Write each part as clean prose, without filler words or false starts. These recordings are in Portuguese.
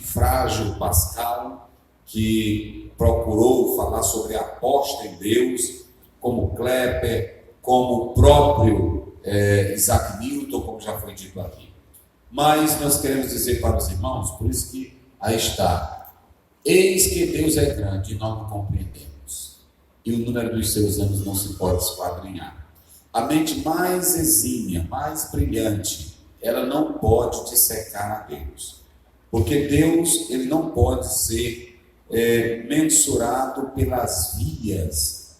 frágil Pascal, que procurou falar sobre a aposta em Deus, como Klepper, como o próprio Isaac Newton, como já foi dito aqui. Mas nós queremos dizer para os irmãos, por isso que aí está: eis que Deus é grande e nós não compreendemos, e o número dos seus anos não se pode esquadrinhar. A mente mais exímia, mais brilhante, ela não pode dissecar a Deus, porque Deus, ele não pode ser mensurado pelas vias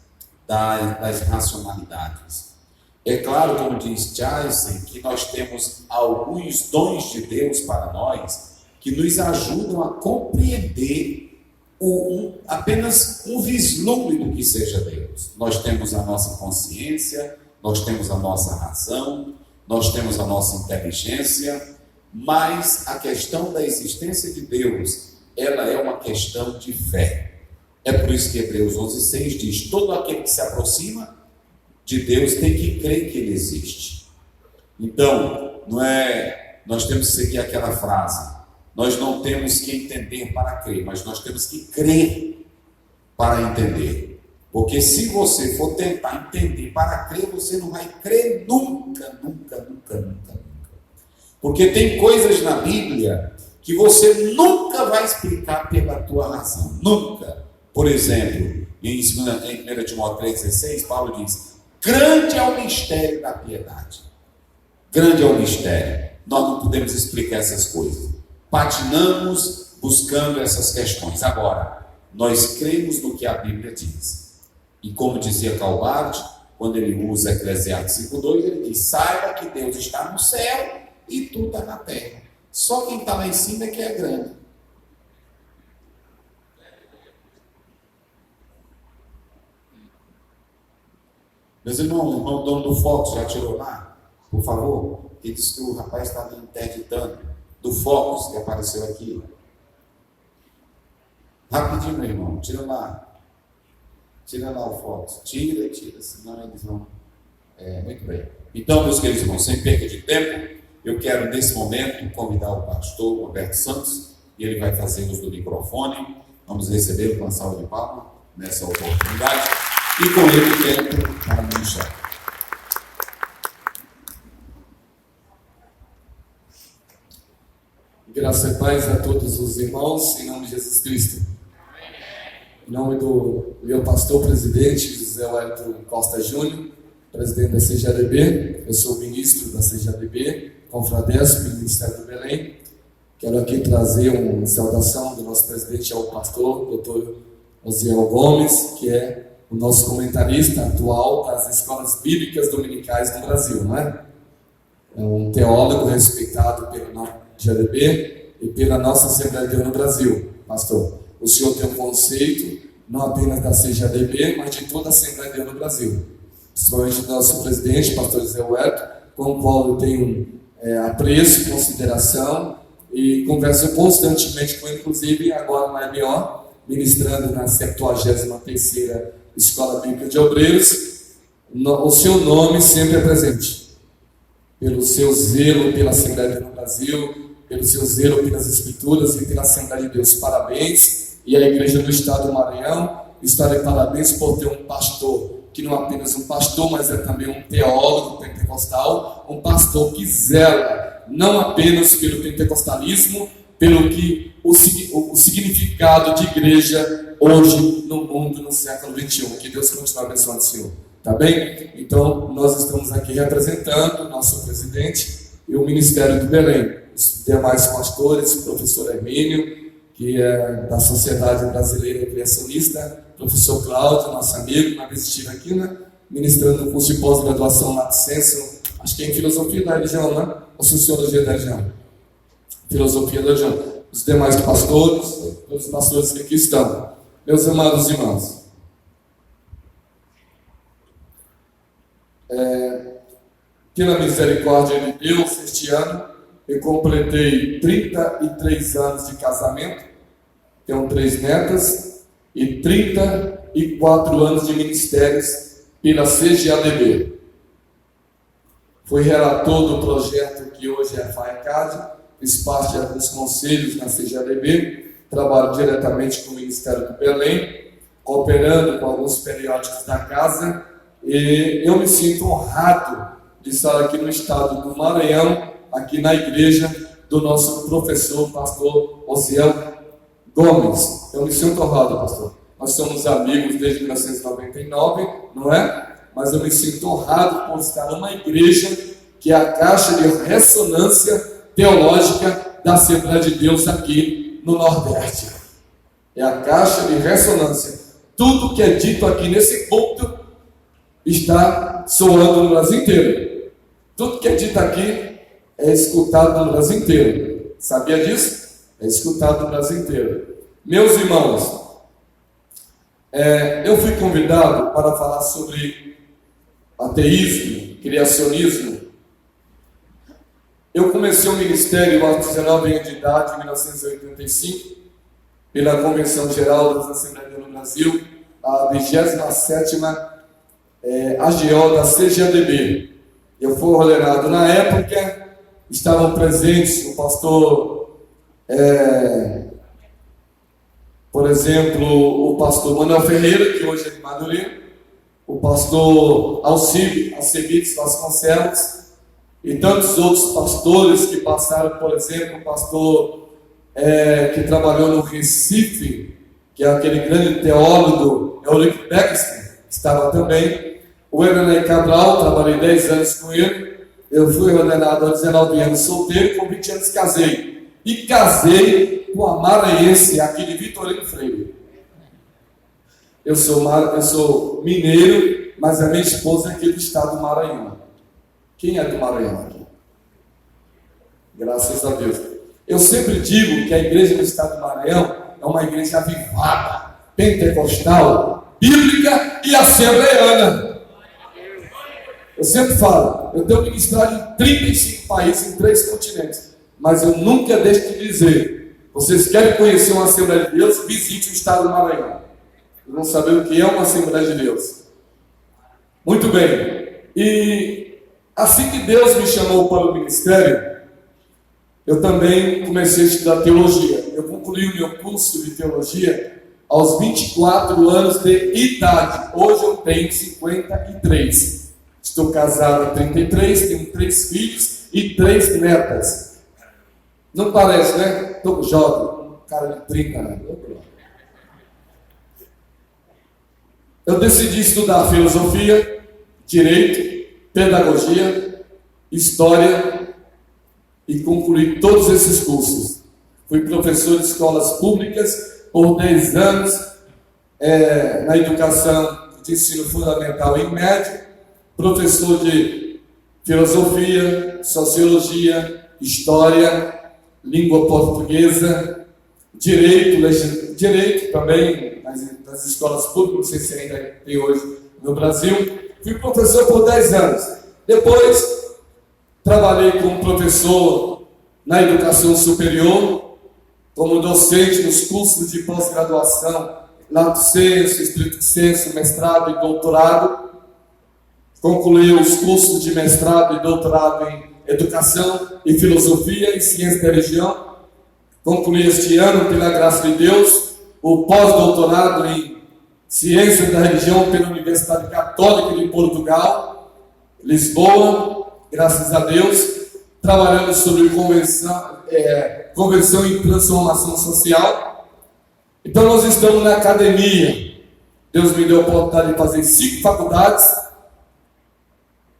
das racionalidades. É claro, como diz Tyson, que nós temos alguns dons de Deus para nós que nos ajudam a compreender apenas um vislumbre do que seja Deus. Nós temos a nossa consciência, nós temos a nossa razão, nós temos a nossa inteligência, mas a questão da existência de Deus, ela é uma questão de fé. É por isso que Hebreus 11:6 diz: todo aquele que se aproxima de Deus tem que crer que Ele existe. Então, nós temos que seguir aquela frase: nós não temos que entender para crer, mas nós temos que crer para entender. Porque se você for tentar entender para crer, você não vai crer nunca. Porque tem coisas na Bíblia que você nunca vai explicar pela tua razão. Nunca. Por exemplo, em 1 Timóteo 3,16, Paulo diz: grande é o mistério da piedade. Grande é o mistério. Nós não podemos explicar essas coisas. Patinamos buscando essas questões. Agora, nós cremos no que a Bíblia diz. E como dizia Calvard, quando ele usa Eclesiastes 5:2, ele diz: saiba que Deus está no céu e tu está na terra. Só quem está lá em cima é que é grande. Meus irmãos, o irmão dono do Focus já tirou lá? Por favor. Ele disse que o rapaz estava interditando do Focus que apareceu aqui. Rapidinho, meu irmão, tira lá. Tira lá o Focus. Tira, senão eles vão. Muito bem. Então, meus queridos irmãos, sem perda de tempo, eu quero nesse momento convidar o pastor Roberto Santos, e ele vai fazer uso do microfone. Vamos recebê-lo com a salva de palmas nessa oportunidade. E com ele tempo para ministrar. Graça e paz a todos os irmãos, em nome de Jesus Cristo. Em nome do meu pastor presidente, José Wellington Costa Júnior, presidente da CGADB, eu sou ministro da CGADB, Confradesp, Ministério do Belém. Quero aqui trazer uma saudação do nosso presidente ao pastor, Dr. Osiel Gomes, que é o nosso comentarista atual das escolas bíblicas dominicais do Brasil, não é? É um teólogo respeitado pela nossa CGADB e pela nossa Assembleia de Deus no Brasil, pastor. O senhor tem um conceito, não apenas da CGADB, mas de toda a Assembleia de Deus no Brasil. Principalmente do nosso presidente, pastor José Wellington, com o qual eu tenho apreço, consideração e converso constantemente com ele, inclusive agora na EBO, ministrando na 73ª Escola Bíblica de Obreiros. O seu nome sempre é presente, pelo seu zelo pela Assembleia de Deus no Brasil, pelo seu zelo pelas Escrituras e pela Assembleia de Deus. Parabéns. E a Igreja do Estado do Maranhão está de parabéns por ter um pastor, que não é apenas um pastor, mas é também um teólogo pentecostal, um pastor que zela não apenas pelo pentecostalismo, pelo que o significado de igreja hoje no mundo, no século XXI. Que Deus continue abençoando o Senhor. Tá bem? Então, nós estamos aqui representando o nosso presidente e o Ministério do Belém. Os demais pastores, o professor Hermínio, que é da Sociedade Brasileira Criacionista, professor Cláudio, nosso amigo, uma vez estive aqui, né, ministrando o curso de pós-graduação Lato Sensu, acho que é em Filosofia da Religião, né? Ou Sociologia da Religião? Filosofia da Religião. Os demais pastores, todos os pastores que aqui estão. Meus amados irmãos, pela misericórdia de Deus, este ano, eu completei 33 anos de casamento, tenho 3 netas, e 34 anos de ministérios pela CGADB. Fui relator do projeto que hoje é a FAECAD, fiz parte de alguns conselhos na CGADB, trabalho diretamente com o Ministério do Belém, cooperando com alguns periódicos da casa, e eu me sinto honrado de estar aqui no estado do Maranhão, aqui na igreja do nosso professor, pastor Osiel Gomes. Eu me sinto honrado, pastor. Nós somos amigos desde 1999, não é? Mas eu me sinto honrado por estar numa igreja que é a caixa de ressonância teológica da Assembleia de Deus aqui no Nordeste. É a caixa de ressonância. Tudo que é dito aqui nesse culto está soando no Brasil inteiro. Tudo que é dito aqui é escutado no Brasil inteiro. Sabia disso? É escutado no Brasil inteiro. Meus irmãos, eu fui convidado para falar sobre ateísmo, criacionismo. Eu comecei o ministério aos 19 anos de idade, em 1985, pela Convenção Geral das Assembleias do Brasil, a 27ª AGO da CGADB. Eu fui ordenado na época, estavam presentes o pastor, por exemplo, o pastor Manuel Ferreira, que hoje é de Madureira, o pastor Alcídio Acebites Vasconcelos, e tantos outros pastores que passaram, por exemplo, o pastor que trabalhou no Recife, que é aquele grande teólogo, Eurico Beckstein, que estava também. O Hernanei Cabral, trabalhei 10 anos com ele. Eu fui ordenado aos 19 anos solteiro, com 20 anos casei. E casei com a maranhense, aqui de Vitorino Freire. Eu sou mineiro, mas a minha esposa é aqui do estado do Maranhão. Quem é do Maranhão aqui? Graças a Deus. Eu sempre digo que a igreja do estado do Maranhão é uma igreja avivada, pentecostal, bíblica e assembleiana. Eu sempre falo, eu tenho ministrado em 35 países, em 3 continentes, mas eu nunca deixo de dizer: vocês querem conhecer uma Assembleia de Deus? Visite o estado do Maranhão. Vocês vão saber o que é uma Assembleia de Deus. Muito bem. E assim que Deus me chamou para o ministério, eu também comecei a estudar teologia. Eu concluí o meu curso de teologia aos 24 anos de idade. Hoje eu tenho 53. Estou casado há 33, tenho 3 filhos e 3 netas. Não parece, né? Estou jovem, um cara de 30 anos. Eu decidi estudar filosofia, direito, pedagogia, história e concluí todos esses cursos. Fui professor de escolas públicas por 10 anos, na educação de ensino fundamental e médio, professor de filosofia, sociologia, história, língua portuguesa, direito também nas escolas públicas, não sei se ainda tem hoje no Brasil. Fui professor por 10 anos. Depois, trabalhei como professor na educação superior, como docente nos cursos de pós-graduação, lato sensu, estrito sensu, mestrado e doutorado. Concluí os cursos de mestrado e doutorado em educação e filosofia e ciência da religião. Concluí este ano, pela graça de Deus, o pós-doutorado em ciência da religião pela Universidade Católica de Portugal, Lisboa, graças a Deus, trabalhando sobre conversão e transformação social. Então nós estamos na academia. Deus me deu a oportunidade de fazer 5 faculdades,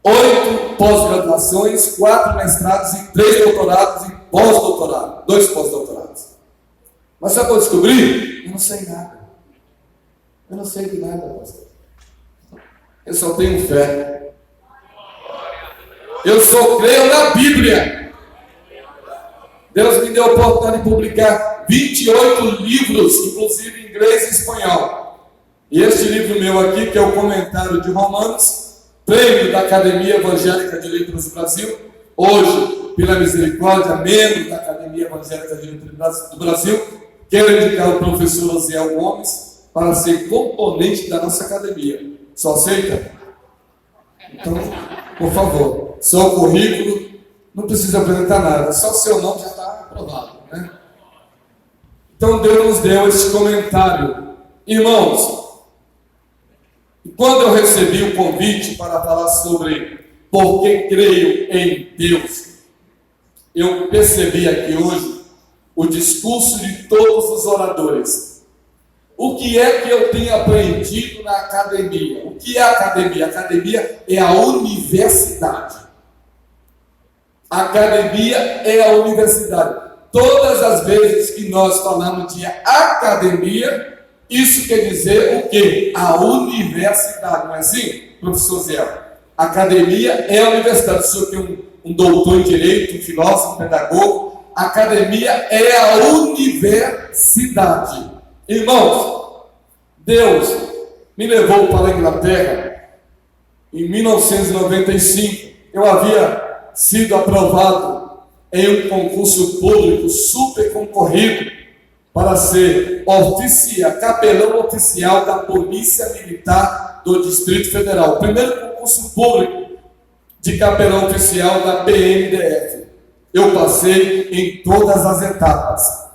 8 pós-graduações, 4 mestrados e 3 doutorados e pós-doutorado, 2 pós-doutorados. Mas sabe o que eu descobri? Eu não sei nada. Eu não sei de nada, pastor. Eu só tenho fé. Eu só creio na Bíblia. Deus me deu a oportunidade de publicar 28 livros, inclusive em inglês e espanhol. E este livro meu aqui, que é o Comentário de Romanos, prêmio da Academia Evangélica de Letras do Brasil, hoje, pela misericórdia, membro da Academia Evangélica de Letras do Brasil, quero indicar o professor Osiel Gomes para ser componente da nossa academia. Só aceita? Então, por favor, só o currículo, não precisa apresentar nada, só o seu nome já está aprovado, né? Então Deus nos deu esse comentário. Irmãos, quando eu recebi o convite para falar sobre por que creio em Deus, eu percebi aqui hoje o discurso de todos os oradores. O que é que eu tenho aprendido na academia? O que é a academia? A academia é a universidade. A academia é a universidade. Todas as vezes que nós falamos de academia, isso quer dizer o quê? A universidade, não é assim, professor Zé? Academia é a universidade. O senhor tem um doutor em direito, um filósofo, um pedagogo. Academia é a universidade. Irmãos, Deus me levou para a Inglaterra em 1995. Eu havia sido aprovado em um concurso público super concorrido para ser capelão oficial da Polícia Militar do Distrito Federal. O primeiro concurso público de capelão oficial da PMDF. Eu passei em todas as etapas.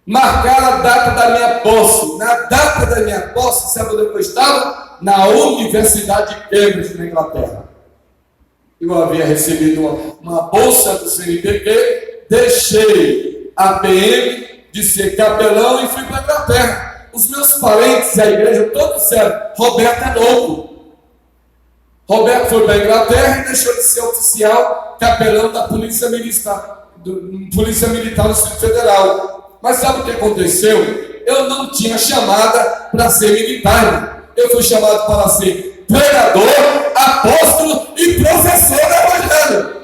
Marcaram a data da minha posse. Na data da minha posse, sabe onde eu estava? Na Universidade de Cambridge, na Inglaterra. Eu havia recebido uma bolsa do CNPq, deixei a PM de ser capelão e fui para a Inglaterra. Os meus parentes e a igreja todos disseram: Roberto é louco. Roberto foi para a Inglaterra e deixou de ser oficial capelão da Polícia Militar do Distrito Federal. Mas sabe o que aconteceu? Eu não tinha chamada para ser militar. Eu fui chamado para ser pregador, apóstolo e professor do Evangelho.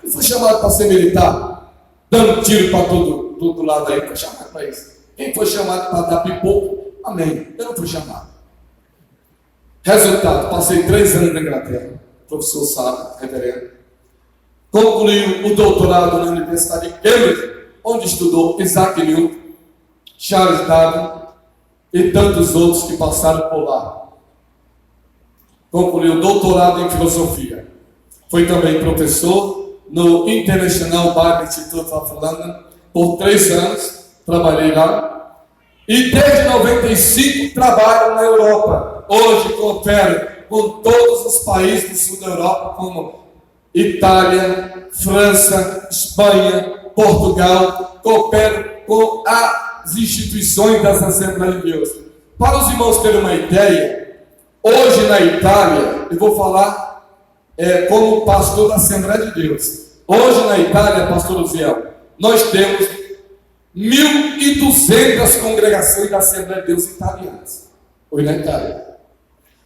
Eu fui chamado para ser militar, dando tiro para todo lado aí. Foi chamado para isso. Quem foi chamado para dar pipoco? Amém. Eu não fui chamado. Resultado, passei 3 anos na Inglaterra. O professor sabe, reverendo. Concluiu o doutorado na Universidade de Cambridge, onde estudou Isaac Newton, Charles Darwin e tantos outros que passaram por lá. Concluiu o doutorado em filosofia. Foi também professor no International Bible Institute of London por 3 anos. Trabalhei lá. E desde 95 trabalho na Europa. Hoje coopero com todos os países do sul da Europa, como Itália, França, Espanha, Portugal. Coopero com as instituições das Assembleias de Deus. Para os irmãos terem uma ideia, hoje na Itália, eu vou falar como pastor da Assembleia de Deus. Hoje na Itália, pastor Uziel, nós temos 1.200 congregações da Assembleia de Deus italianas. Hoje na Itália.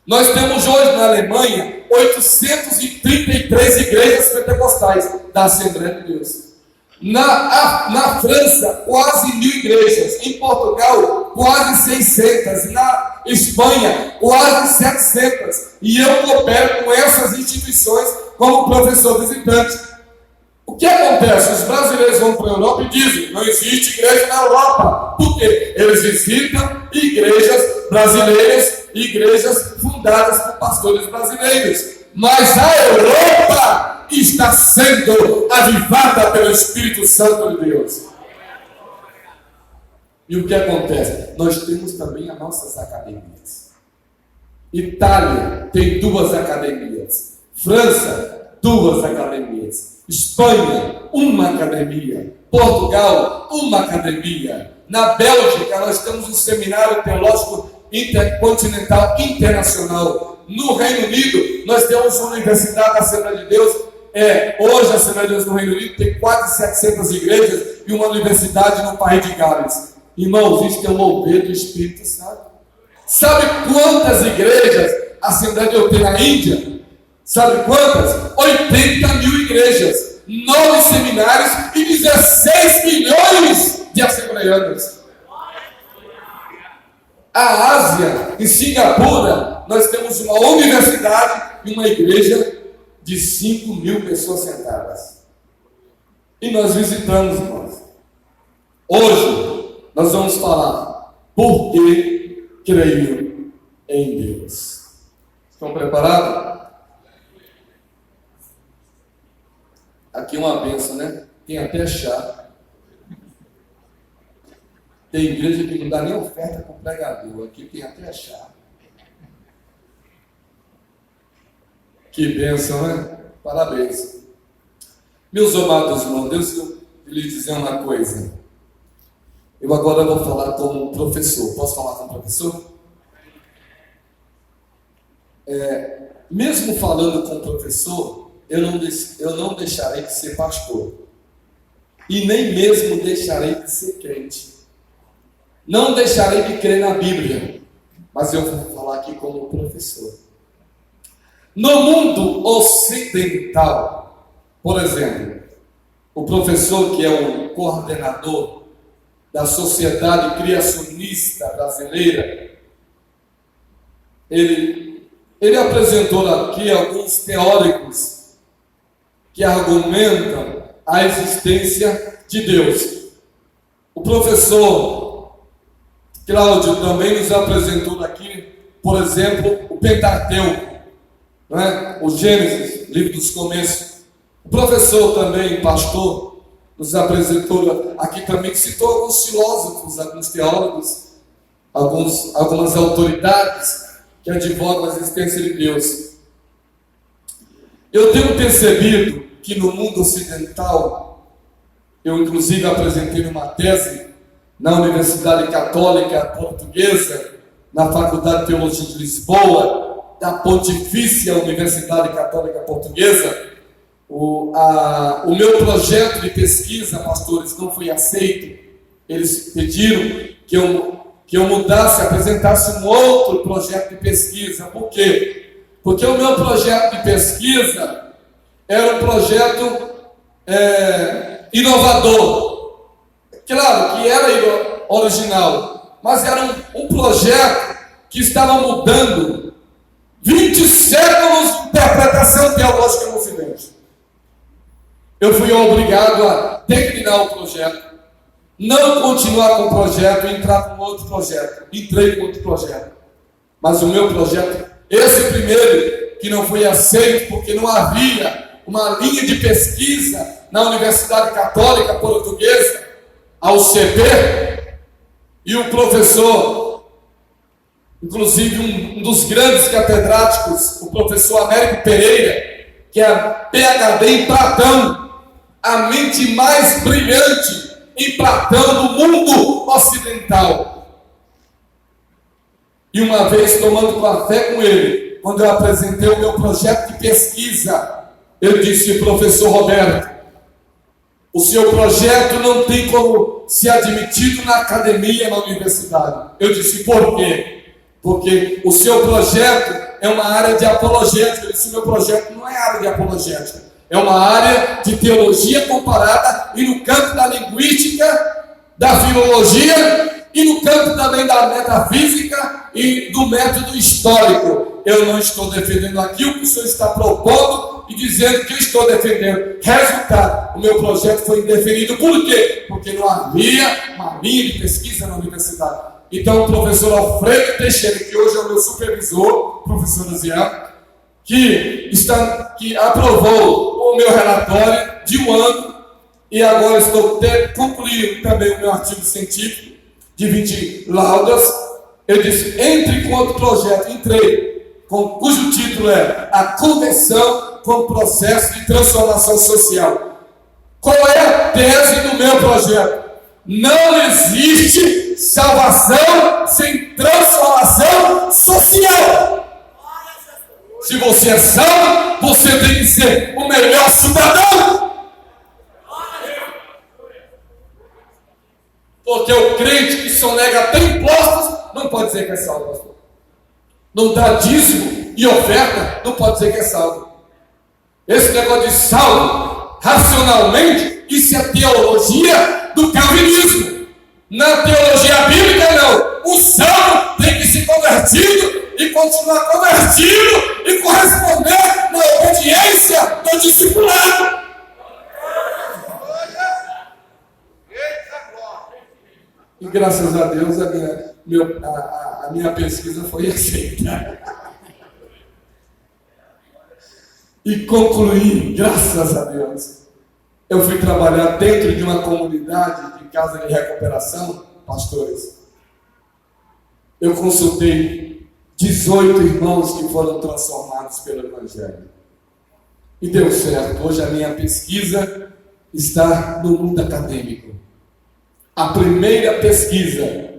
Nós temos hoje na Alemanha 833 igrejas pentecostais da Assembleia de Deus. Na França, quase 1.000 igrejas. Em Portugal, quase 600. Na Espanha, quase 700. E eu coopero com essas instituições como professor visitante. O que acontece? Os brasileiros vão para a Europa e dizem: não existe igreja na Europa. Por quê? Eles visitam igrejas brasileiras, igrejas fundadas por pastores brasileiros. Mas a Europa está sendo avivada pelo Espírito Santo de Deus. E o que acontece? Nós temos também as nossas academias. Itália tem 2 academias. França, 2 academias. Espanha, 1 academia. Portugal, 1 academia. Na Bélgica, nós temos um seminário teológico intercontinental internacional. No Reino Unido, nós temos uma universidade da Assembleia de Deus. Hoje a Assembleia de Deus no Reino Unido tem quase 700 igrejas e uma universidade no país de Gales. Irmãos, isso é o mover do Espírito Santo. Sabe quantas igrejas a Assembleia de Deus tem na Índia? Sabe quantas? 80.000 igrejas, 9 seminários e 16 milhões de assembleianos. A Ásia, em Singapura, nós temos uma universidade e uma igreja de 5.000 pessoas sentadas. E nós visitamos, irmãos. Hoje, nós vamos falar por que creio em Deus. Estão preparados? Aqui uma bênção, né? tem até chá. Tem igreja que não dá nem oferta para o pregador, aqui tem até chá. Que bênção, né? Parabéns. Meus amados irmãos, Deus, eu lhe dizer uma coisa. Eu agora vou falar como professor. Posso falar como professor? Mesmo falando como professor, eu não deixarei de ser pastor. E nem mesmo deixarei de ser crente. Não deixarei de crer na Bíblia. Mas eu vou falar aqui como professor. No mundo ocidental, por exemplo, o professor que é o coordenador da Sociedade Criacionista Brasileira, ele apresentou aqui alguns teóricos que argumentam a existência de Deus. O professor Cláudio também nos apresentou aqui, por exemplo, o Pentateuco, não é? O Gênesis, livro dos começos. O professor também, pastor, nos apresentou aqui também, que citou alguns filósofos, alguns teólogos, algumas autoridades que advogam a existência de Deus. Eu tenho percebido que no mundo ocidental, eu inclusive apresentei uma tese na Universidade Católica Portuguesa, na Faculdade de Teologia de Lisboa, da Pontifícia Universidade Católica Portuguesa. O meu projeto de pesquisa, pastores, não foi aceito. Eles pediram que eu mudasse, apresentasse um outro projeto de pesquisa. Por quê? Porque o meu projeto de pesquisa era um projeto inovador. Claro que era original, mas era um projeto que estava mudando 20 séculos de interpretação teológica no Ocidente. Eu fui obrigado a declinar o projeto, não continuar com o projeto e entrar com outro projeto. Entrei com outro projeto. Mas o meu projeto, esse primeiro, que não foi aceito porque não havia uma linha de pesquisa na Universidade Católica Portuguesa, a UCP, e o professor, inclusive um dos grandes catedráticos, o professor Américo Pereira, que é PhD em Platão, a mente mais brilhante em Platão do mundo ocidental. E uma vez, tomando café com ele, quando eu apresentei o meu projeto de pesquisa, eu disse: professor Roberto, o seu projeto não tem como ser admitido na academia, na universidade. Eu disse: por quê? Porque o seu projeto é uma área de apologética. Eu disse: meu projeto não é área de apologética, é uma área de teologia comparada, e no campo da linguística, da filologia, e no campo também da metafísica e do método histórico. Eu não estou defendendo aqui o que o senhor está propondo e dizendo que eu estou defendendo. Resultado, o meu projeto foi indeferido. Por quê? Porque não havia uma linha de pesquisa na universidade. Então o professor Alfredo Teixeira, que hoje é o meu supervisor, professor Luciano, que aprovou o meu relatório de um ano, e agora estou concluindo também o meu artigo científico de 20 laudas. Eu disse: entre com outro projeto. Entrei, cujo título é A Conversão como Processo de Transformação Social. Qual é a tese do meu projeto? Não existe salvação sem transformação social. Se você é salvo, você tem que ser o melhor cidadão. Porque o crente que sonega até impostos não pode dizer que é salvo, pastor. Não dá dízimo e oferta, não pode dizer que é salvo. Esse negócio de salvo, racionalmente, isso é teologia do calvinismo. Na teologia bíblica, não. O salvo tem que ser convertido e continuar convertido e corresponder na obediência do discipulado. E graças a Deus a minha pesquisa foi aceita. E concluí, graças a Deus. eu fui trabalhar dentro de uma comunidade de casa de recuperação, pastores. Eu consultei 18 irmãos que foram transformados pelo Evangelho. E deu certo. Hoje a minha pesquisa está no mundo acadêmico. A primeira pesquisa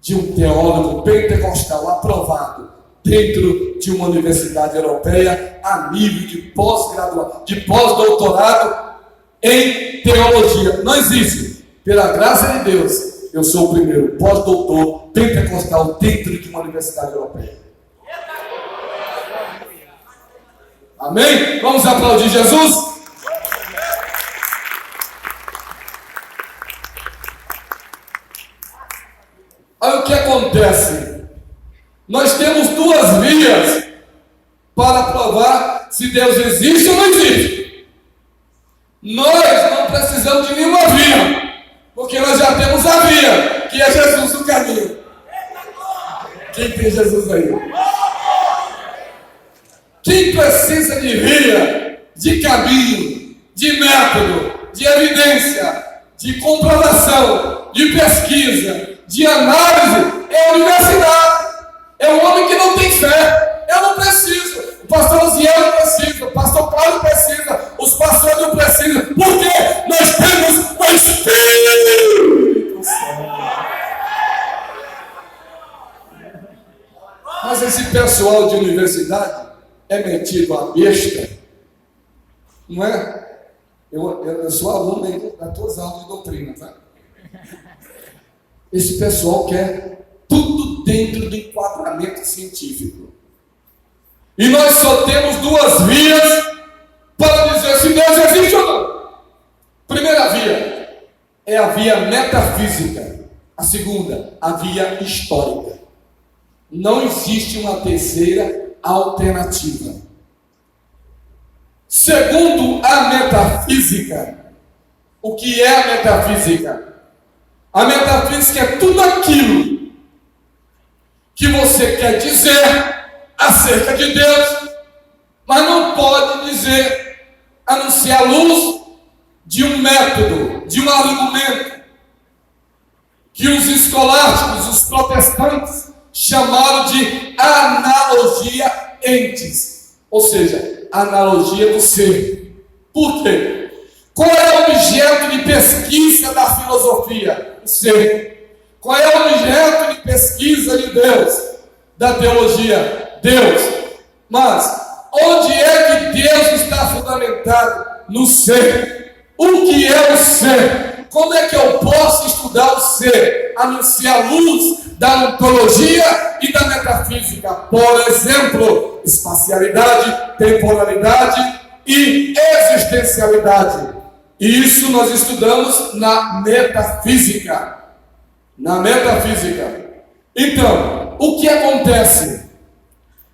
de um teólogo pentecostal aprovado dentro de uma universidade europeia a nível de pós-graduação, de pós-doutorado em teologia. Não existe. Pela graça de Deus, eu sou o primeiro pós-doutor pentecostal dentro de uma universidade europeia. Amém? Vamos aplaudir Jesus? Aí o que acontece? Nós temos duas vias para provar se Deus existe ou não existe. Nós não precisamos de nenhuma via, porque nós já temos a via, que é Jesus o caminho. Quem tem Jesus aí? Quem precisa de via, de caminho, de método, de evidência, de comprovação, de pesquisa, de análise, é a universidade. É um homem que não tem fé. Eu não preciso. O pastor Osiel não precisa. O pastor Paulo precisa. Os pastores não precisam. Porque nós temos o Espírito Santo. Mas esse pessoal de universidade é metido a besta. Não é? Eu sou aluno aí das tuas aulas de doutrina, tá? Esse pessoal quer tudo dentro do enquadramento científico. E nós só temos duas vias para dizer se Deus existe ou não. Primeira via é a via metafísica. A segunda, a via histórica. Não existe uma terceira alternativa. Segundo a metafísica, o que é a metafísica? A metafísica é tudo aquilo que você quer dizer acerca de Deus, mas não pode dizer a não ser à luz de um método, de um argumento que os escolásticos, os protestantes, chamaram de analogia entes, ou seja, analogia do ser. Por quê? Qual é o objeto de pesquisa da filosofia? O ser. Qual é o objeto de pesquisa de Deus? Da teologia? Deus. Mas onde é que Deus está fundamentado? No ser. O que é o ser? Como é que eu posso estudar o ser? A não ser a luz da ontologia e da metafísica. Por exemplo, espacialidade, temporalidade e existencialidade. Isso nós estudamos na metafísica. Na metafísica. Então, o que acontece?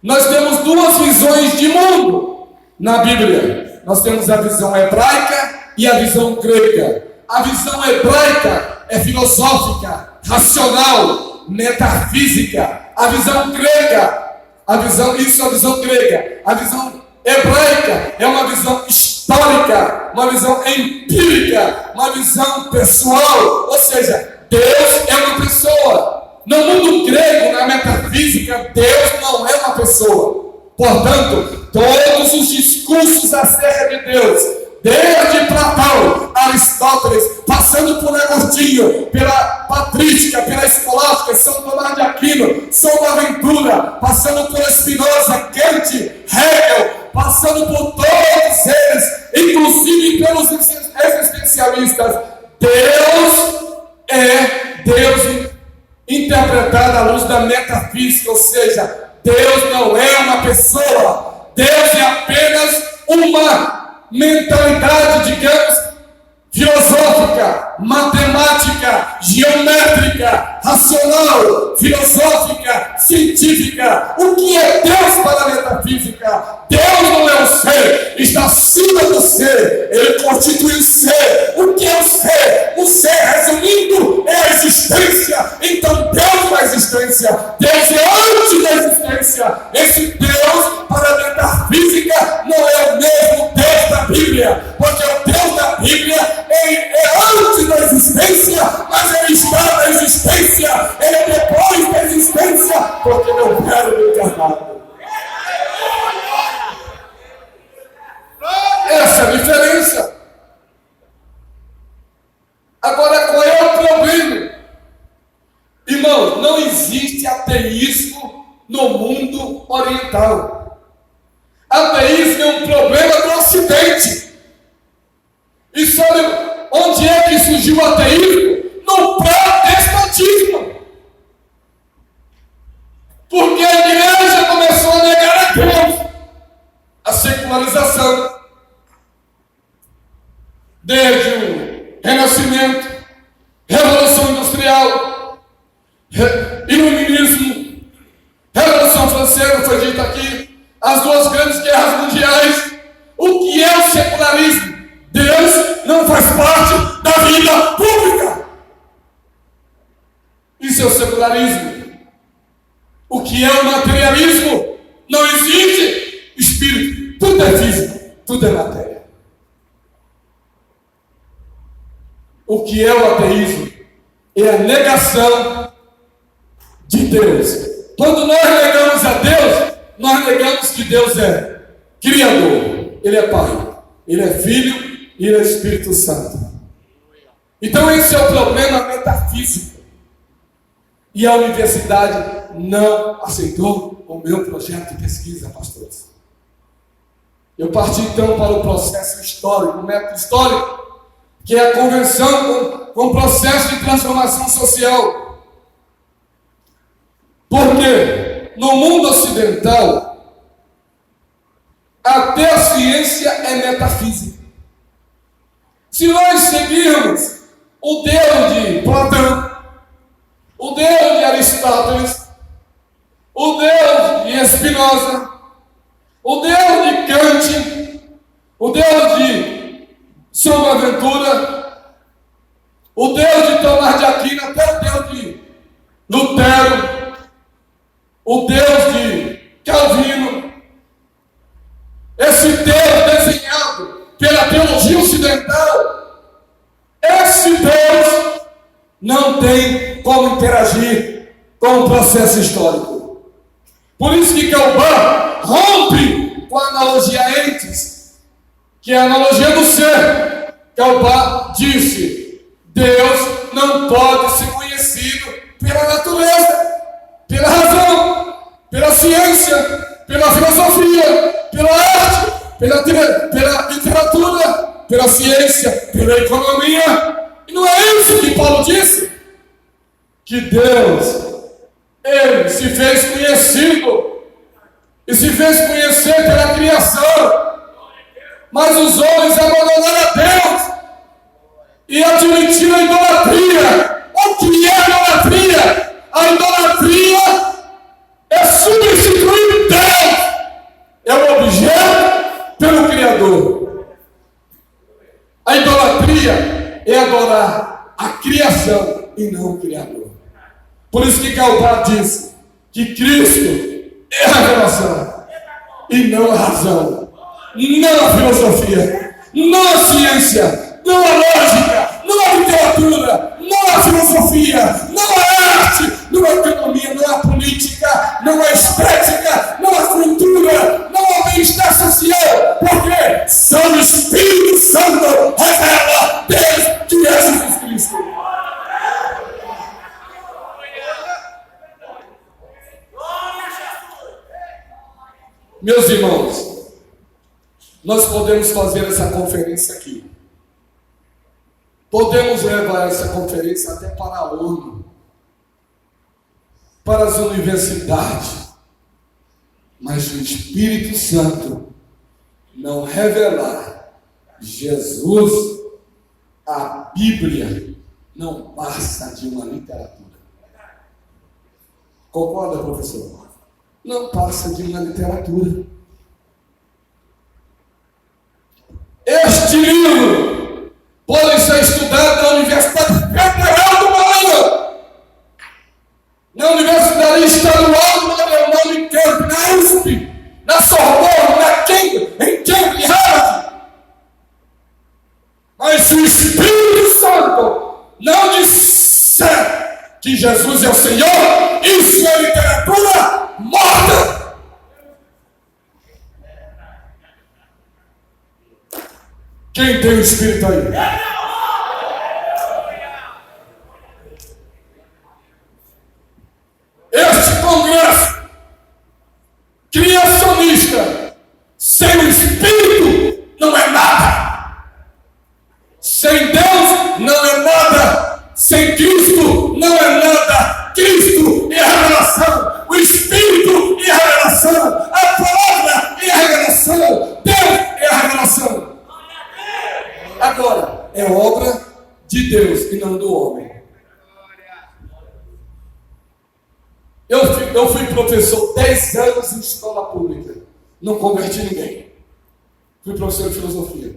Nós temos duas visões de mundo na Bíblia. Nós temos a visão hebraica e a visão grega. A visão hebraica é filosófica, racional, metafísica. A visão grega, a visão grega. A visão hebraica é uma visão histórica, uma visão empírica, uma visão pessoal. Ou seja, Deus é uma pessoa. No mundo grego, na metafísica, Deus não é uma pessoa. Portanto, todos os discursos acerca de Deus, desde Platão, Aristóteles, passando por Agostinho, pela patrística, pela escolástica, São Tomás de Aquino, São Boaventura, passando por Spinoza, Kant, Hegel, passando por todos eles, inclusive pelos existencialistas, Deus é Deus interpretado à luz da metafísica, ou seja, Deus não é uma pessoa, Deus é apenas uma mentalidade, digamos, filosófica, matemática, geométrica, racional, filosófica, científica. O que é Deus para a metafísica? Deus não é o ser, está acima do ser, ele constitui o ser. O que é o ser? O ser, resumindo, é a existência. Então Deus é a existência, Deus é antes da existência. Esse Deus para a metafísica não é o mesmo Deus da Bíblia, porque o Deus da Bíblia noivado. Essa é a diferença. Agora, qual é o problema? Irmão, não existe ateísmo no mundo oriental. Ateísmo é um problema do Ocidente. E sabe onde é que surgiu o ateísmo? No protestantismo. Porque a igreja começou a negar a Deus, a secularização. Desde o Renascimento, Revolução Industrial, Iluminismo, Revolução Francesa, foi dito aqui, as duas grandes guerras mundiais. O que é o secularismo? Deus não faz parte da vida pública. Isso é o secularismo. O que é o materialismo? Não existe espírito. Tudo é físico, tudo é matéria. O que é o ateísmo? É a negação de Deus. Quando nós negamos a Deus, nós negamos que Deus é Criador, Ele é Pai, Ele é Filho e Ele é Espírito Santo. Então esse é o problema metafísico. E a universidade não aceitou o meu projeto de pesquisa, pastores. Eu parti então para o processo histórico, o método histórico, que é a convenção com o processo de transformação social. Porque no mundo ocidental, até a ciência é metafísica. Se nós seguirmos o Deus de Platão, o Deus de Aristóteles, o Deus de Spinoza, o Deus de Kant, o Deus de São Boaventura, o Deus de Tomás de Aquino, até o Deus de Lutero, o Deus de Calvino, esse Deus desenhado pela teologia ocidental, esse Deus não tem como interagir com o processo histórico. Por isso que Calvin rompe com a analogia entes, que é a analogia do ser. Calvin disse: Deus não pode ser conhecido pela natureza, pela razão, pela ciência, pela filosofia, pela arte, pela literatura, pela ciência, pela economia. E não é isso que Paulo disse? Que Deus, Ele se fez conhecido e se fez conhecer pela criação. Mas os homens abandonaram a Deus e admitiram a idolatria. O que é idolatria? A idolatria é substituir Deus. É o objeto pelo Criador. A idolatria é adorar a criação e não o Criador. Por isso que Calvin disse que Cristo é a revelação e não a razão, não a filosofia, não a ciência, não a lógica, não a literatura, não a filosofia, não a arte, não a economia, não a política, não a estética, não a cultura, não a bem-estar social, porque só o Espírito Santo revela Deus que é Jesus Cristo. Meus irmãos, nós podemos fazer essa conferência aqui. Podemos levar essa conferência até para a ONU, para as universidades. Mas se o Espírito Santo não revelar Jesus, a Bíblia não passa de uma literatura. Concorda, professor? Não passa de uma literatura. Este livro pode ser estudado na Universidade Federal do Maranhão, na Universidade Estadual do Maranhão, na Unicamp, na USP, na Sorbonne, na em Cambridge, Harvard. Mas se o Espírito Santo não disser que Jesus é o Senhor, isso é literatura morta. Quem tem o Espírito aí? Este congresso criacionista sem o Espírito não é nada. Sem Deus não é nada. Sem Cristo não é nada. Cristo é a revelação. O Espírito é a revelação. A palavra é a revelação. Deus é a revelação. Agora, é obra de Deus e não do homem. Eu fui professor 10 anos em escola pública. Não converti ninguém. Fui professor de filosofia.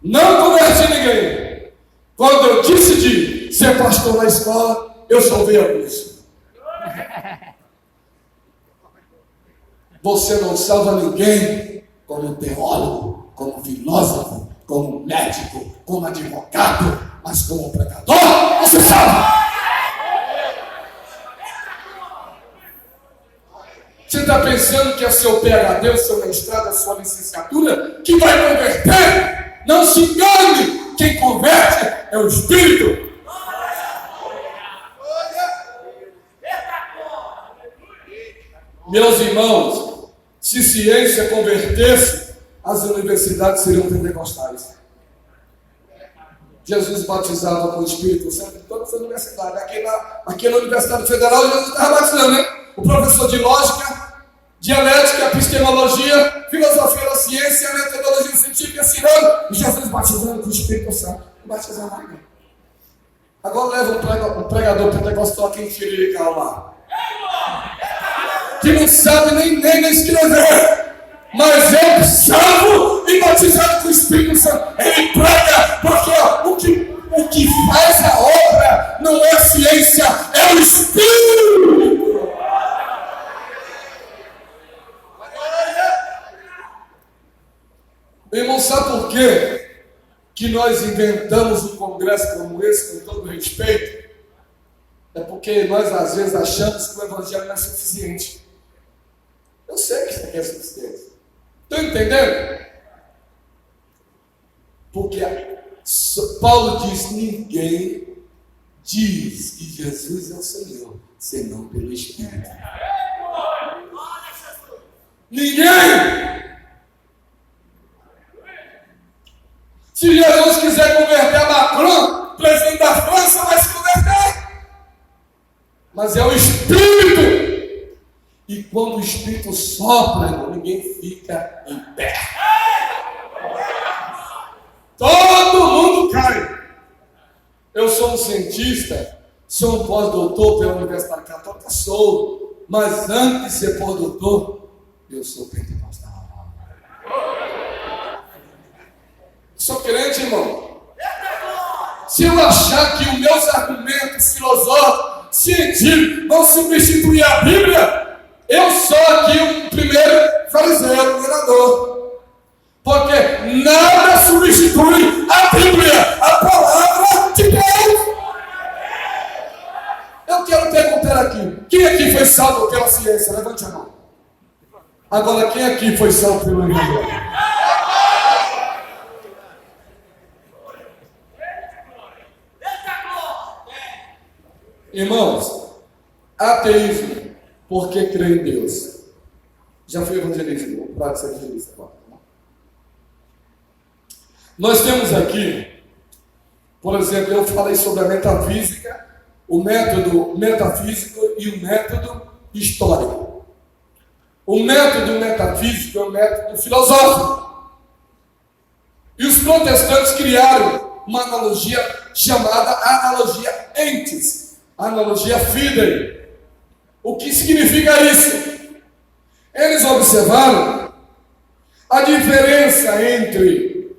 Não converti ninguém. Quando eu decidi ser pastor na escola, eu salvei a luz. Você não salva ninguém como teólogo, como filósofo, como médico, como advogado, mas como pregador, você salva. Você está pensando que é seu PhD, o seu mestrado, a sua licenciatura que vai converter? Não se engane, quem converte é o Espírito. Meus irmãos, se ciência convertesse, as universidades seriam pentecostais. Jesus batizava com o Espírito Santo em todas as universidades. Aqui na Universidade Federal, Jesus estava batizando, né? O professor de lógica, dialética, epistemologia, filosofia da ciência, metodologia científica, ensinando, e Jesus batizando com o Espírito Santo. Batizando ninguém. Agora leva um pregador pentecostal aqui em Tiririca lá, que não sabe nem escrever, mas é salvo e batizado com o Espírito Santo. Ele prega, porque o que faz a obra não é a ciência, é o Espírito. Irmão, sabe por quê que nós inventamos um congresso como esse, com todo respeito? É porque nós às vezes achamos que o evangelho não é suficiente. Eu sei que isso aqui é suficiente. Estão entendendo? Porque Paulo diz: ninguém diz que Jesus é o Senhor, senão pelo Espírito. Ninguém! Se Jesus quiser converter a Macron, presidente da França vai se converter. Mas é o Espírito. E quando o Espírito sopra, ninguém fica em pé. Todo mundo cai. Eu sou um cientista, sou um pós-doutor pela Universidade Católica, sou. Mas antes de ser pós-doutor, eu sou pentecostal. Sou crente, irmão. Se eu achar que os meus argumentos filosóficos, científicos, vão substituir a Bíblia, eu sou aqui o primeiro fariseu, enganador. Porque nada substitui a Bíblia, a palavra de Deus. Eu quero perguntar aqui: quem aqui foi salvo pela ciência? Levante a mão. Agora, quem aqui foi salvo pelo Evangelho? Irmãos, ateísmo, porque crê em Deus. Já fui evangelista, vou parar de ser evangelista agora. Nós temos aqui, por exemplo, eu falei sobre a metafísica, o método metafísico e o método histórico. O método metafísico é o método filosófico. E os protestantes criaram uma analogia chamada analogia entes. Analogia fidei. O que significa isso? Eles observaram a diferença entre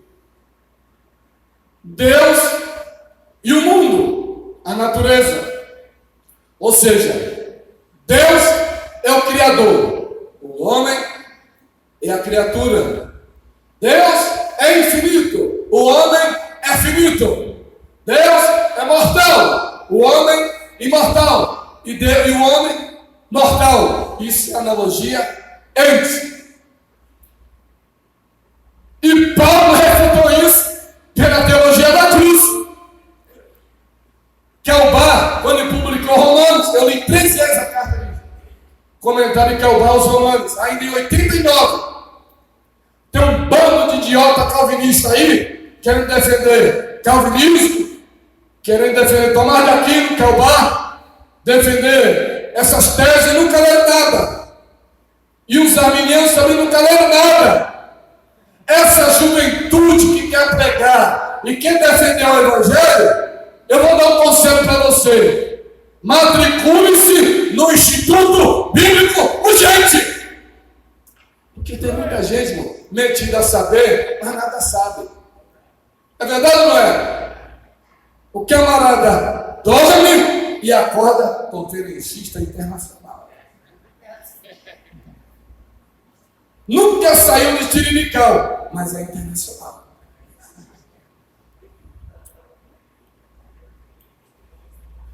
Deus e o mundo, a natureza. Ou seja, Deus é o Criador, o homem é a criatura. Deus é infinito, o homem é finito. Deus é mortal, o homem imortal, e o homem mortal. Isso é analogia ente. E Paulo refutou isso eu li 3 vezes a carta de comentário de Kelbá aos Romanos, ainda em 89. Tem um bando de idiota calvinista aí, querendo defender calvinismo, querendo defender Tomás de Aquino, Kelbá, defender essas teses e nunca leram nada. E os arminianos também nunca leram nada. Essa juventude que quer pregar e quer defender o Evangelho, eu vou dar um conselho para você: matricule-se no Instituto Bíblico urgente. Porque tem muita gente, irmão, metida a saber, mas nada sabe. É verdade ou não é? O camarada dorme e acorda conferencista internacional. Nunca saiu de Tirirical, mas é internacional.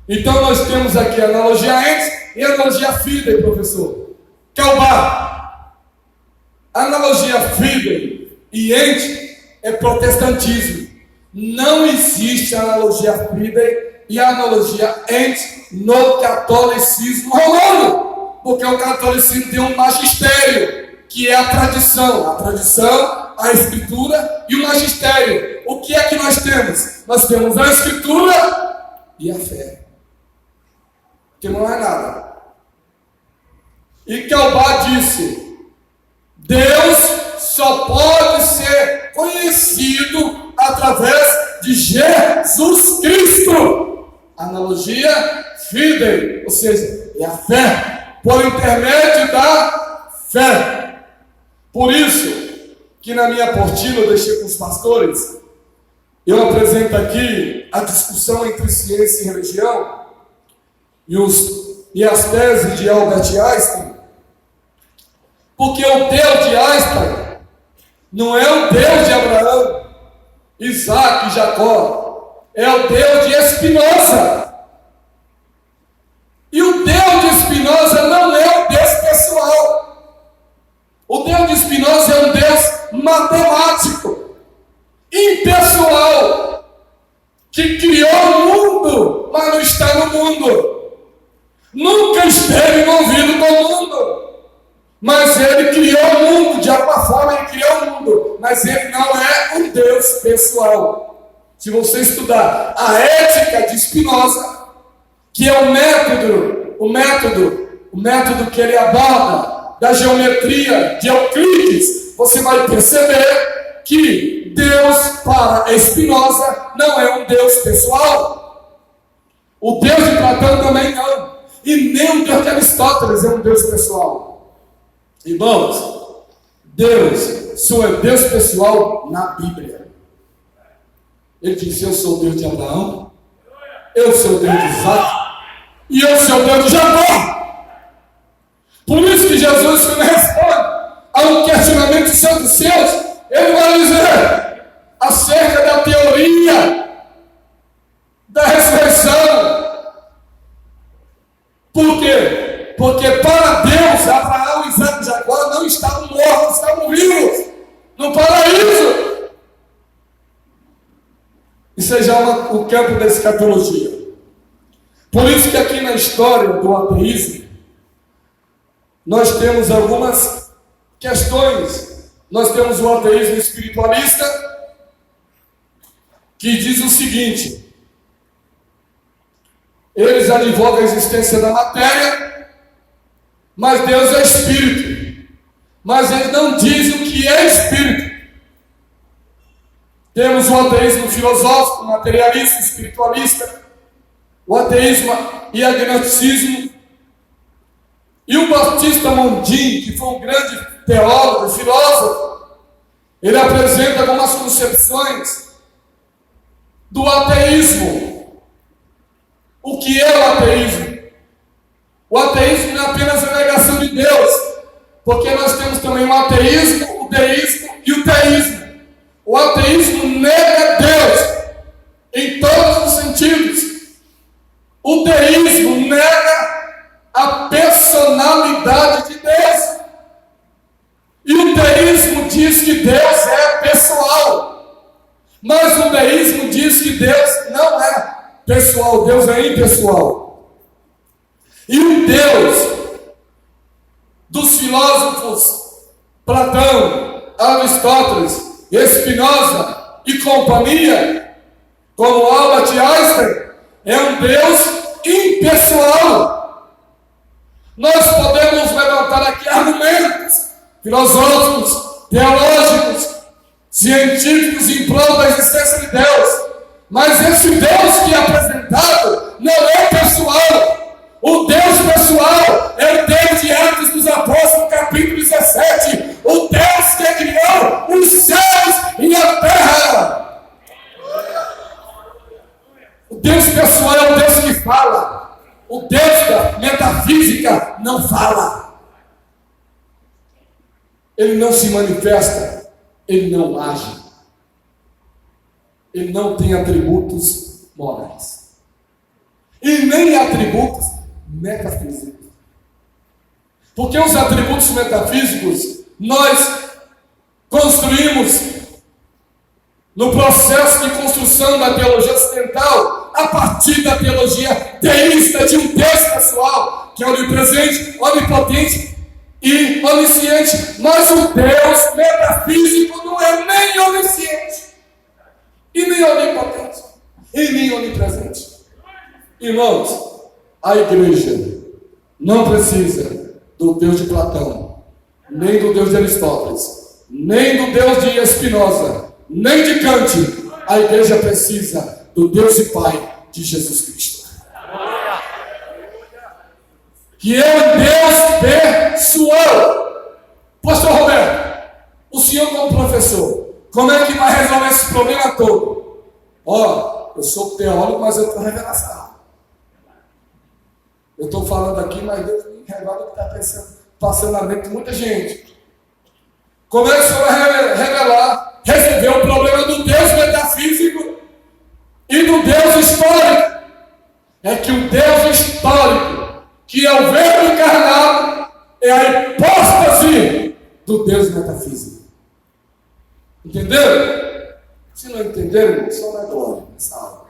Então nós temos aqui a analogia entes e a analogia fidei, professor. Kelbá. A analogia fidei e ente é protestantismo. Não existe a analogia fidei e a analogia ente no catolicismo romano. Porque o catolicismo tem um magistério, que é a tradição, a escritura e o magistério. O que é que nós temos? Nós temos a escritura e a fé, que não é nada. E Kelbá disse: Deus só pode ser conhecido através de Jesus Cristo. Analogia fidei, ou seja, é a fé, por intermédio da fé. Por isso que na minha apostila eu deixei com os pastores, eu apresento aqui a discussão entre ciência e religião e as teses de Albert Einstein. Porque o Deus de Einstein não é o Deus de Abraão, Isaac e Jacó, é o Deus de Spinoza. E o Deus de Spinoza não é um Deus pessoal. O Deus de Spinoza é um Deus matemático, impessoal, que criou o mundo, mas não está no mundo. Nunca esteve envolvido com o mundo, mas ele criou o mundo. De alguma forma ele criou o mundo, mas ele não é um Deus pessoal. Se você estudar a ética de Spinoza, que é o método que ele aborda da geometria de Euclides, você vai perceber que Deus para Spinoza não é um Deus pessoal. O Deus de Platão também não. E nem o Deus de Aristóteles é um Deus pessoal. Irmãos, Deus só é Deus pessoal na Bíblia. Ele disse: eu sou o Deus de Abraão, eu sou o Deus de Isaac e eu sou o Deus de Jacó. Por isso que Jesus, quando responde a um questionamento de santos seus, ele vai dizer acerca da teoria da ressurreição. Por quê? Porque para Deus, Abraão, Isaac e Jacó não estavam mortos, estavam vivos no paraíso. Isso é já o campo da escatologia. Por isso que aqui na história do ateísmo, nós temos algumas questões. Nós temos o ateísmo espiritualista, que diz o seguinte: eles advogam a existência da matéria, mas Deus é espírito. Mas eles não dizem o que é espírito. Temos o ateísmo filosófico, materialista, espiritualista, o ateísmo e agnosticismo. E o Batista Mondin, que foi um grande teólogo, filósofo, ele apresenta algumas concepções do ateísmo. O que é o ateísmo? O ateísmo não é apenas a negação de Deus, porque nós temos também o ateísmo, o deísmo e o teísmo. O ateísmo nega Deus em todos os sentidos. O deísmo nega a personalidade de Deus. E o deísmo diz que Deus é pessoal, mas o deísmo diz que Deus não é pessoal, Deus é impessoal. E o Deus dos filósofos Platão, Aristóteles, Spinoza e companhia, como Albert Einstein, é um Deus impessoal. Nós podemos levantar aqui argumentos filosóficos, teológicos, científicos em prol da existência de Deus, mas esse Deus que é apresentado não é pessoal. O Deus pessoal é o Deus de Atos dos Apóstolos, capítulo 17, o Deus que criou os céus e a terra. O Deus pessoal é o Deus que fala. O Deus da metafísica não fala. Ele não se manifesta, ele não age. Ele não tem atributos morais. E nem atributos metafísicos. Porque os atributos metafísicos nós construímos no processo de construção da teologia ocidental a partir da teologia teísta de um Deus pessoal, que é onipresente, onipotente e onisciente. Mas o Deus metafísico não é nem onisciente, e nem onipotente, e nem onipresente. Irmãos, a igreja não precisa do Deus de Platão, nem do Deus de Aristóteles, nem do Deus de Spinoza, nem de Kant. A igreja precisa do Deus e Pai de Jesus Cristo, que é um Deus pessoal. Pastor Roberto, o senhor como professor, como é que vai resolver esse problema todo? Eu sou teólogo, mas eu estou revelação. Eu estou falando aqui, mas Deus me revela o que está passando na mente de muita gente. Como é que o senhor vai resolver o problema do Deus metafísico e do Deus histórico? É que o Deus histórico, que é o verbo encarnado, é a hipóstase do Deus metafísico. Entenderam? Se não entenderam, só na glória, nessa aula.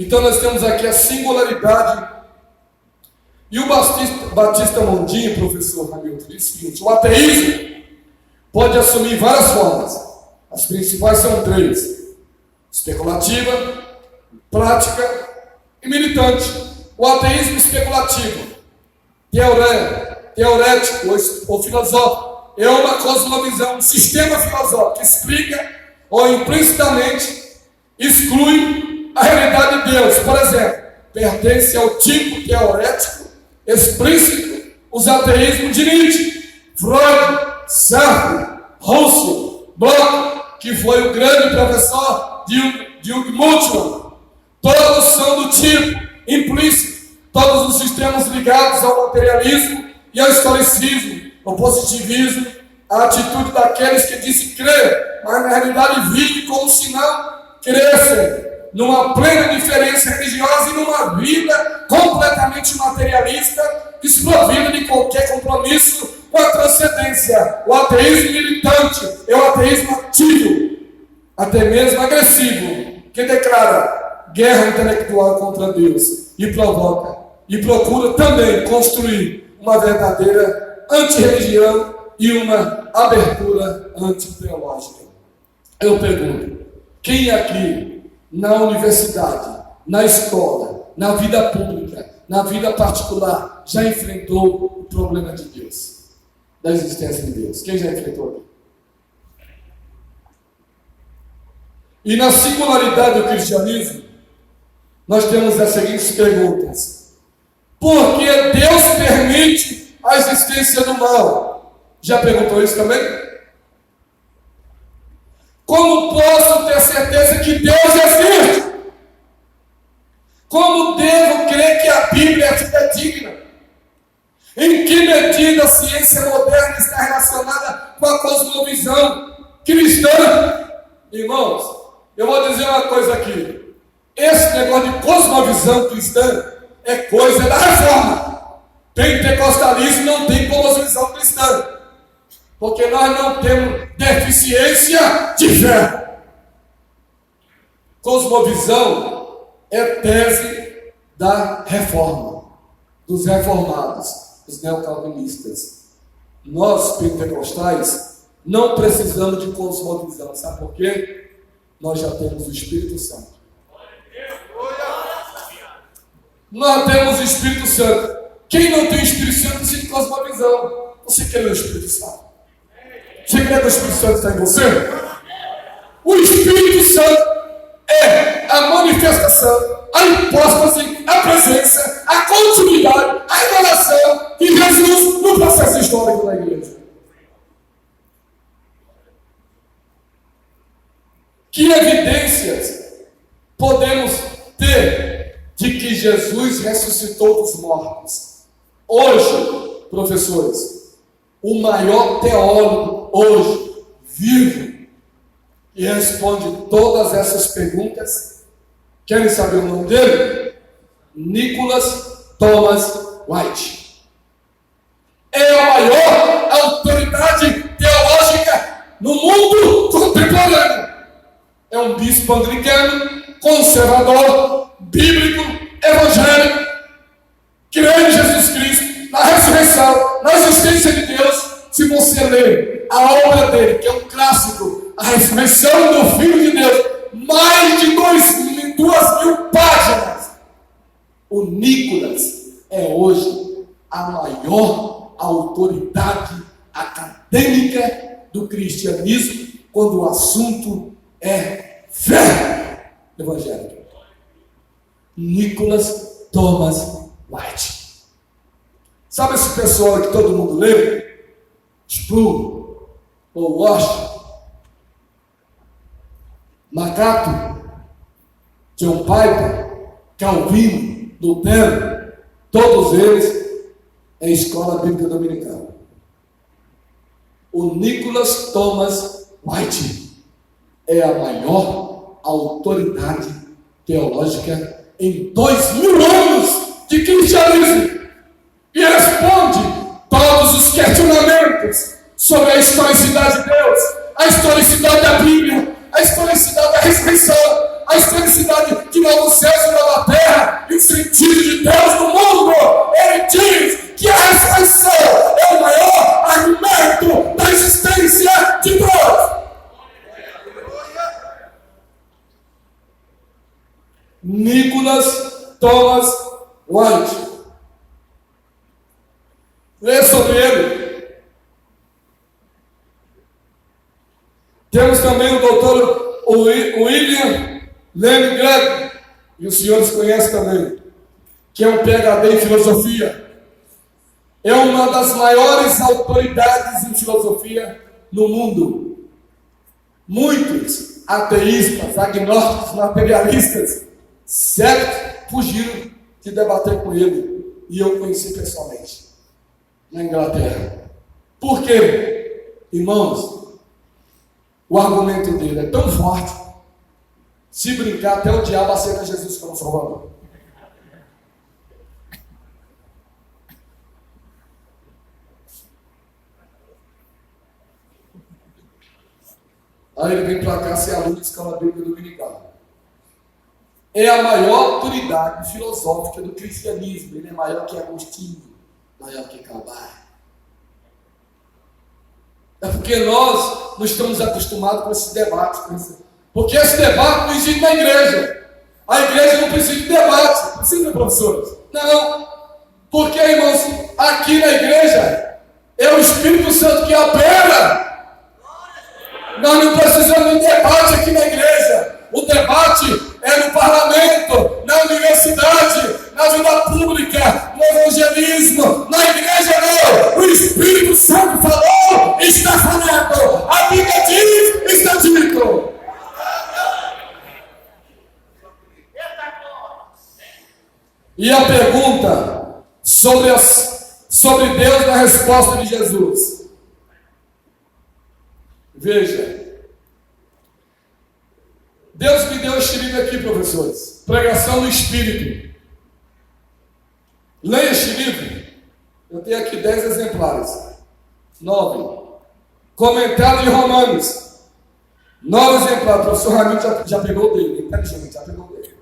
Então nós temos aqui a singularidade. E o Batista Mondinho, professor Hamilton, diz o seguinte: o ateísmo pode assumir várias formas. As principais são 3: especulativa, prática e militante. O ateísmo especulativo, teorético ou filosófico, é uma cosmovisão, um sistema filosófico que explica ou implicitamente exclui a realidade de Deus. Por exemplo, pertence ao tipo teorético explícito os ateísmos de Nietzsche, Freud, Sartre, Russell, Bloch, que foi o grande professor de Multman. Todos são do tipo implícito, todos os sistemas ligados ao materialismo e ao historicismo, ao positivismo, a atitude daqueles que dizem crer, mas na realidade vivem como se não crescem, numa plena diferença religiosa e numa vida completamente materialista, desprovida de qualquer compromisso com a transcendência. O ateísmo militante é o ateísmo ativo, até mesmo agressivo, que declara guerra intelectual contra Deus e provoca e procura também construir uma verdadeira antirreligião e uma abertura antiteológica. Eu pergunto, quem aqui na universidade, na escola, na vida pública, na vida particular, já enfrentou o problema de Deus, da existência de Deus? Quem já enfrentou aqui? E na singularidade do cristianismo, nós temos as seguintes perguntas: por que Deus permite a existência do mal? Já perguntou isso também? Como posso ter certeza que Deus existe? Como devo crer que a Bíblia é fidedigna? Em que medida a ciência moderna está relacionada com a cosmovisão cristã? Irmãos, eu vou dizer uma coisa aqui. Esse negócio de cosmovisão cristã é coisa da reforma. Pentecostalismo não tem cosmovisão cristã, porque nós não temos deficiência de fé. Cosmovisão é tese da reforma, dos reformados, dos neocalvinistas. Nós, pentecostais, não precisamos de cosmovisão. Sabe por quê? Nós já temos o Espírito Santo. Nós temos o Espírito Santo. Quem não tem o Espírito Santo precisa de cosmovisão. Você quer o Espírito Santo? Você quer que o Espírito Santo está em você? O Espírito Santo é a manifestação, a hipóstase, a presença, a continuidade, a revelação de Jesus no processo histórico da igreja. Que evidências podemos ter de que Jesus ressuscitou dos mortos? Hoje, professores, o maior teólogo hoje, vivo, e responde todas essas perguntas. Querem saber o nome dele? Nicholas Thomas White. É a maior autoridade teológica no mundo contemporâneo. É um bispo anglicano, conservador, bíblico, evangélico, crê em Jesus Cristo, na ressurreição, na existência de Deus. Se você ler a obra dele, que é um clássico, A Ressurreição do Filho de Deus, mais de 2.000 páginas. O Nicholas é hoje a maior autoridade acadêmica do cristianismo quando o assunto é fé evangélica. Nicholas Thomas White. Sabe esse pessoal que todo mundo lê? Spurgeon, ou Washington, Magato, John Piper, Calvino, Lutero, todos eles em escola bíblica dominical. O Nicholas Thomas White é a maior autoridade teológica em 2.000 anos de cristianismo e responde todos os questionamentos sobre a historicidade de Deus, a historicidade da Bíblia, a historicidade da ressurreição, a historicidade de novos céus e nova terra, e o sentido de Deus no mundo. Ele diz que a ressurreição é o maior argumento da existência de Deus. Nicholas Thomas White. Lê sobre ele. Temos também o doutor William Lane Craig, e os senhores conhecem também, que é um PhD em filosofia. É uma das maiores autoridades em filosofia no mundo. Muitos ateístas, agnósticos, materialistas, certo, fugiram de debater com ele, e eu conheci pessoalmente na Inglaterra. Por quê? Irmãos, o argumento dele é tão forte, se brincar, até o diabo aceita Jesus como Salvador. Aí ele vem para cá ser aluno de escola bíblica dominical. É a maior autoridade filosófica do cristianismo. Ele é maior que Agostinho, maior que Calvary. É porque nós não estamos acostumados com esse debate. Porque esse debate não existe na igreja. A igreja não precisa de debate. Precisa, professores? Não. Porque, irmãos, aqui na igreja é o Espírito Santo que opera. Nós não precisamos de debate aqui na igreja. O debate é no parlamento, na universidade, na vida pública, no evangelismo. Na igreja não. O Espírito Santo falou, está falando. A Bíblia diz, está dito. E a pergunta sobre Deus na resposta de Jesus. Veja, Deus me deu este livro aqui, professores. Pregação no Espírito. Leia este livro. Eu tenho aqui 10 exemplares. 9. Comentário de Romanos. 9 exemplares, o professor Ramiro já pegou dele, inteligente, já pegou dele.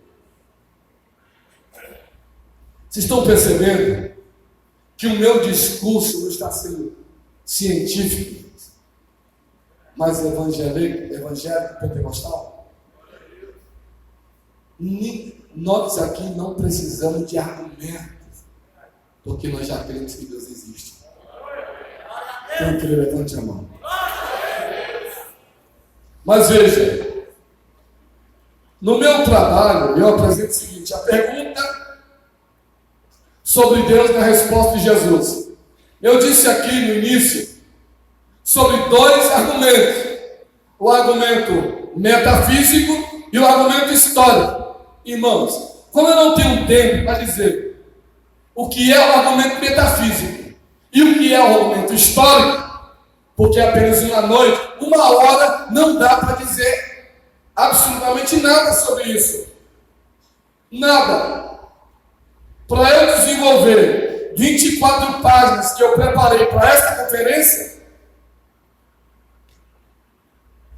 Vocês estão percebendo que o meu discurso não está sendo científico, mas evangélico, pentecostal? Nós aqui não precisamos de argumentos, porque nós já cremos que Deus existe. Quem crê, levante a mão. Mas veja, no meu trabalho, eu apresento o seguinte: a pergunta sobre Deus na resposta de Jesus. Eu disse aqui no início sobre 2 argumentos: o argumento metafísico e o argumento histórico. Irmãos, como eu não tenho tempo para dizer o que é o argumento metafísico e o que é o argumento histórico, porque apenas uma noite, 1 hora, não dá para dizer absolutamente nada sobre isso. Nada. Para eu desenvolver 24 páginas que eu preparei para esta conferência,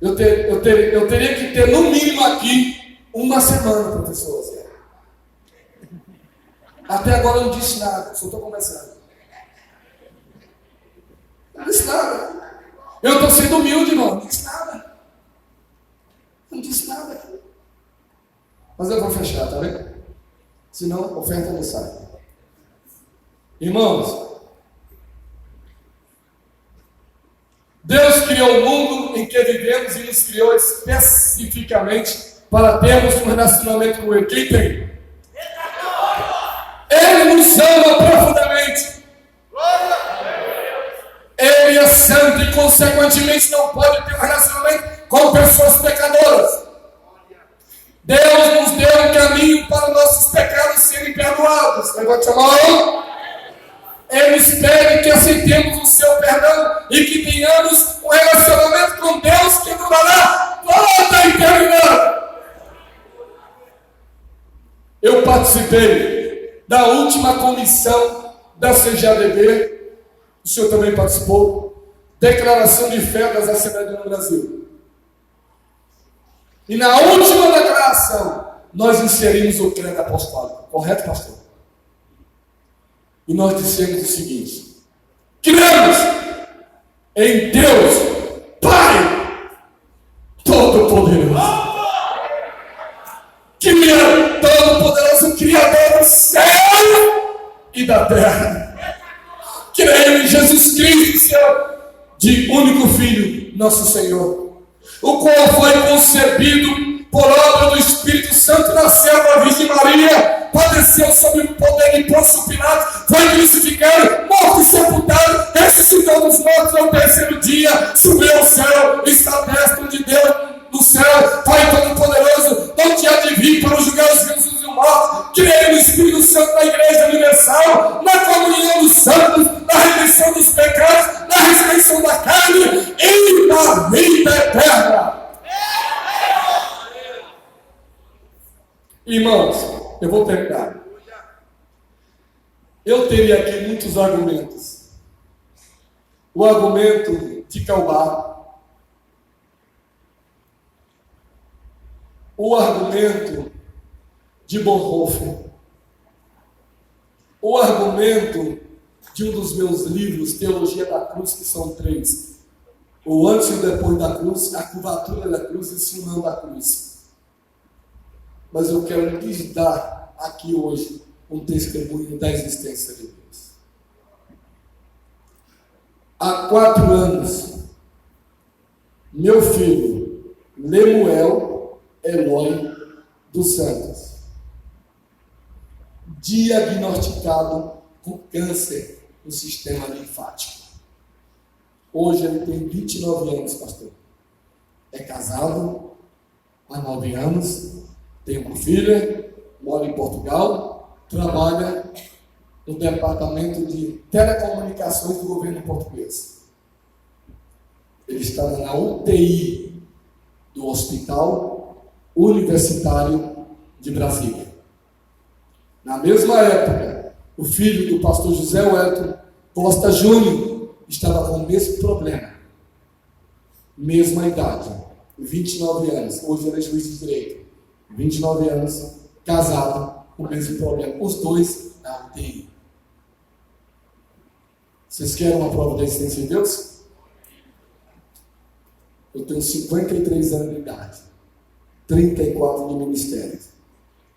eu teria que ter no mínimo aqui 1 semana, professor Zé. Até agora eu não disse nada, só estou começando. Não disse nada. Eu estou sendo humilde, irmão. Não disse nada. Não disse nada. Mas eu vou fechar, tá vendo? Senão a oferta não sai. Irmãos, Deus criou o mundo em que vivemos e nos criou especificamente para termos um relacionamento com Ele. Quem tem? Ele nos ama profundamente. Ele é santo e, consequentemente, não pode ter um relacionamento com pessoas pecadoras. Deus nos deu um caminho para nossos pecados serem perdoados. Levante a mão. Ele espera que aceitemos o seu perdão e que tenhamos um relacionamento com Deus que durará toda a eternidade. Eu participei da última comissão da CGADB. O senhor também participou. Declaração de fé das Assembleias do Brasil. E na última declaração, nós inserimos o credo apostólico. Correto, pastor? E nós dissemos o seguinte: cremos em Deus, Pai Todo-Poderoso, que é Todo-Poderoso, Criador do céu e da terra. Creio em Jesus Cristo, seu de único Filho, nosso Senhor, o qual foi concebido por obra do Espírito Santo, nasceu da Virgem Maria, padeceu sob o poder de Pôncio Pilatos, foi crucificado, morto e sepultado, ressuscitou dos mortos ao 3º dia, subiu ao céu, está à destra de Deus no céu, Pai Todo-Poderoso, onde há de vir para julgar os vivos e os mortos. Creio no Espírito Santo da Igreja Universal, na comunhão dos santos, na remissão dos pecados, na ressurreição da carne e na vida eterna. Irmãos, eu vou terminar. Eu teria aqui muitos argumentos. O argumento de Kaubach, o argumento de Bonhoeffer, o argumento de um dos meus livros, Teologia da Cruz, que são 3. O antes e o depois da cruz, a curvatura da cruz e o sinal da cruz. Mas eu quero lhes dar aqui hoje um testemunho da existência de Deus. Há 4 anos, meu filho, Lemuel Eloy dos Santos, diagnosticado com câncer no sistema linfático. Hoje ele tem 29 anos, pastor. É casado há 9 anos, tem uma filha, mora em Portugal, trabalha no departamento de telecomunicações do governo português. Ele estava na UTI do Hospital Universitário de Brasília. Na mesma época, o filho do pastor José Wellington Costa Júnior estava com o mesmo problema, mesma idade. 29 anos, hoje ele é juiz de direito. 29 anos, casado, com o mesmo problema. Os dois na UTI. Vocês querem uma prova da existência de Deus? Eu tenho 53 anos de idade, 34 de ministério,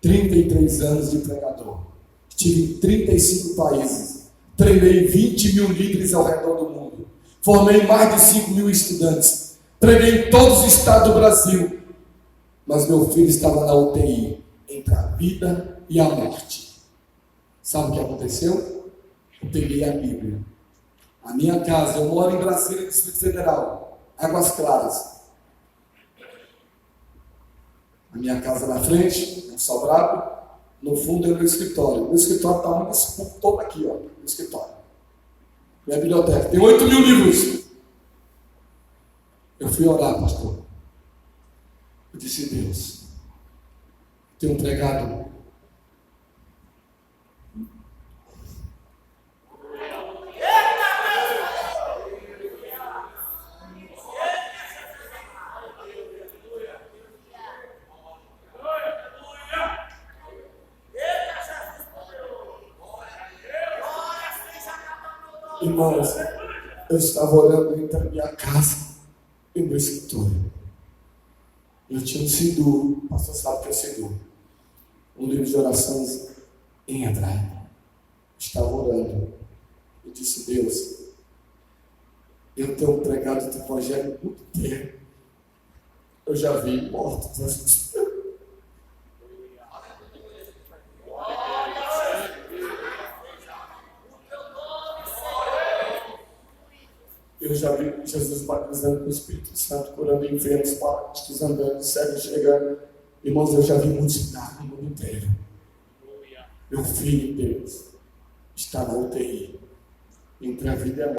33 anos de pregador. Estive em 35 países, treinei 20 mil líderes ao redor do mundo, formei mais de 5 mil estudantes, preguei em todos os estados do Brasil, mas meu filho estava na UTI, entre a vida e a morte. Sabe o que aconteceu? Eu peguei a Bíblia. A minha casa, eu moro em Brasília, Distrito Federal, Águas Claras. A minha casa na frente, um sobrado, no fundo é o meu escritório. Meu escritório está nesse ponto todo aqui, ó, no escritório. Minha biblioteca, tem 8 mil livros. Eu fui orar, pastor. Eu disse, Deus, tenho pregado. Irmãos, eu estava orando entre a minha casa e o meu escritório. Eu tinha um Siddur, o pastor sabe que é Siddur, um livro de orações em hebraico. Estava orando. Eu disse, Deus, eu tenho pregado o teu evangelho há muito tempo. Eu já vi mortos antes. Eu já vi Jesus batizando com o Espírito Santo, curando enfermos, paralíticos andando, cegos chegando. Irmãos, eu já vi muitos milagres no mundo inteiro. Meu filho, Deus, está na UTI, entre a vida e a morte.